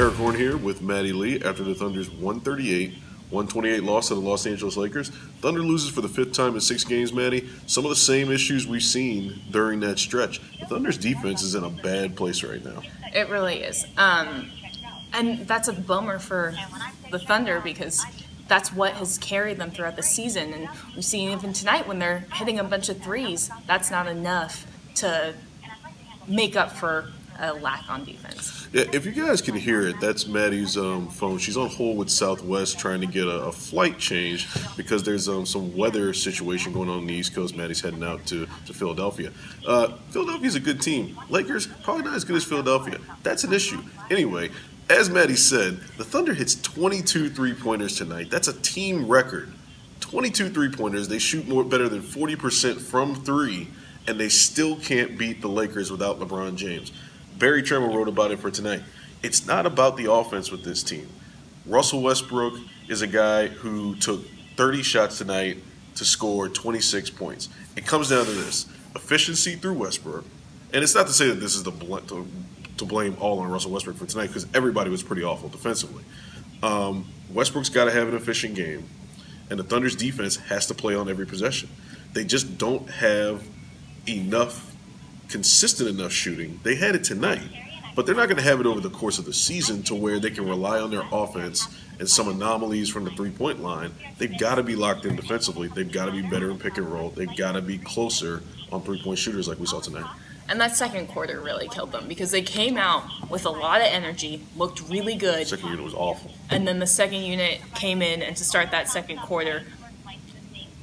Eric Horn here with Maddie Lee after the Thunder's 138-128 loss to the Los Angeles Lakers. Thunder loses for the fifth time in 6 games, Maddie. Some of the same issues we've seen during that stretch. The Thunder's defense is in a bad place right now. It really is. And that's a bummer for the Thunder because that's what has carried them throughout the season. And we've seen even tonight when they're hitting a bunch of threes, that's not enough to make up for a lack on defense. Yeah, if you guys can hear it, that's Maddie's phone. She's on hold with Southwest trying to get a flight change because there's some weather situation going on the East Coast. Maddie's heading out to Philadelphia. Philadelphia's a good team. Lakers, probably not as good as Philadelphia. That's an issue. Anyway, as Maddie said, the Thunder hits 22 three-pointers tonight. That's a team record. 22 three-pointers. They shoot better than 40% from three, and they still can't beat the Lakers without LeBron James. Barry Tremble wrote about it for tonight. It's not about the offense with this team. Russell Westbrook is a guy who took 30 shots tonight to score 26 points. It comes down to this: efficiency through Westbrook. And it's not to say that this is to blame all on Russell Westbrook for tonight, because everybody was pretty awful defensively. Westbrook's got to have an efficient game, and the Thunder's defense has to play on every possession. They just don't have consistent enough shooting. They had it tonight, but they're not going to have it over the course of the season to where they can rely on their offense and some anomalies from the three-point line. They've got to be locked in defensively. They've got to be better in pick and roll. They've got to be closer on three-point shooters like we saw tonight. And that second quarter really killed them because they came out with a lot of energy, looked really good. The second unit was awful. And then the second unit came in, and to start that second quarter,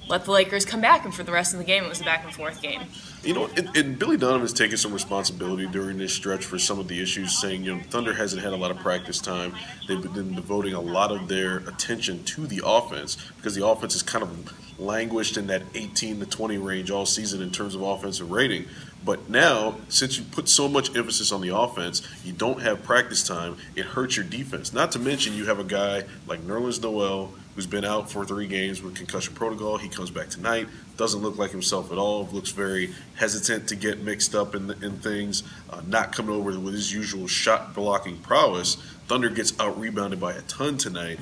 let the Lakers come back, and for the rest of the game, it was a back-and-forth game. You know, and Billy Donovan's taken some responsibility during this stretch for some of the issues, saying, you know, Thunder hasn't had a lot of practice time. They've been devoting a lot of their attention to the offense because the offense has kind of languished in that 18 to 20 range all season in terms of offensive rating. But now, since you put so much emphasis on the offense, you don't have practice time, it hurts your defense. Not to mention you have a guy like Nerlens Noel, who's been out for 3 games with concussion protocol. He comes back tonight, doesn't look like himself at all, looks very hesitant to get mixed up in things, not coming over with his usual shot-blocking prowess. Thunder gets out-rebounded by a ton tonight.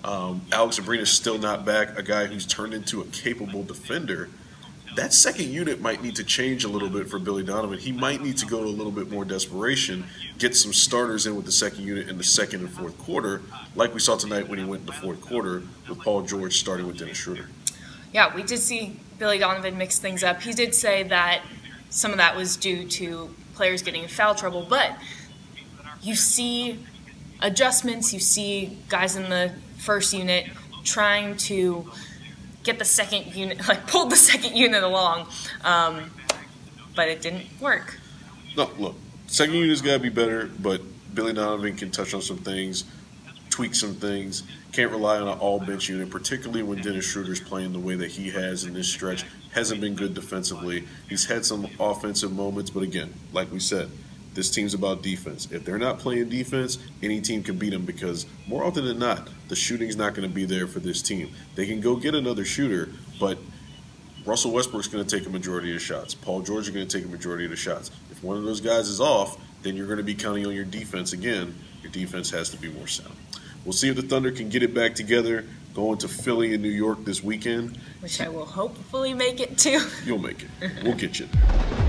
Alex Abrina's still not back, a guy who's turned into a capable defender. That second unit might need to change a little bit for Billy Donovan. He might need to go to a little bit more desperation, get some starters in with the second unit in the second and fourth quarter, like we saw tonight when he went in the fourth quarter with Paul George starting with Dennis Schroeder. Yeah, we did see Billy Donovan mix things up. He did say that some of that was due to players getting in foul trouble, but you see adjustments, you see guys in the first unit trying to get the second unit, pulled the second unit along, but it didn't work. No, look, second unit's got to be better, but Billy Donovan can touch on some things, tweak some things. Can't rely on an all-bench unit, particularly when Dennis Schroeder's playing the way that he has in this stretch. Hasn't been good defensively. He's had some offensive moments, but again, like we said, this team's about defense. If they're not playing defense, any team can beat them because more often than not, the shooting's not going to be there for this team. They can go get another shooter, but Russell Westbrook's going to take a majority of the shots. Paul George is going to take a majority of the shots. If one of those guys is off, then you're going to be counting on your defense again. Your defense has to be more sound. We'll see if the Thunder can get it back together, going to Philly and New York this weekend. Which I will hopefully make it to. You'll make it. We'll get you there.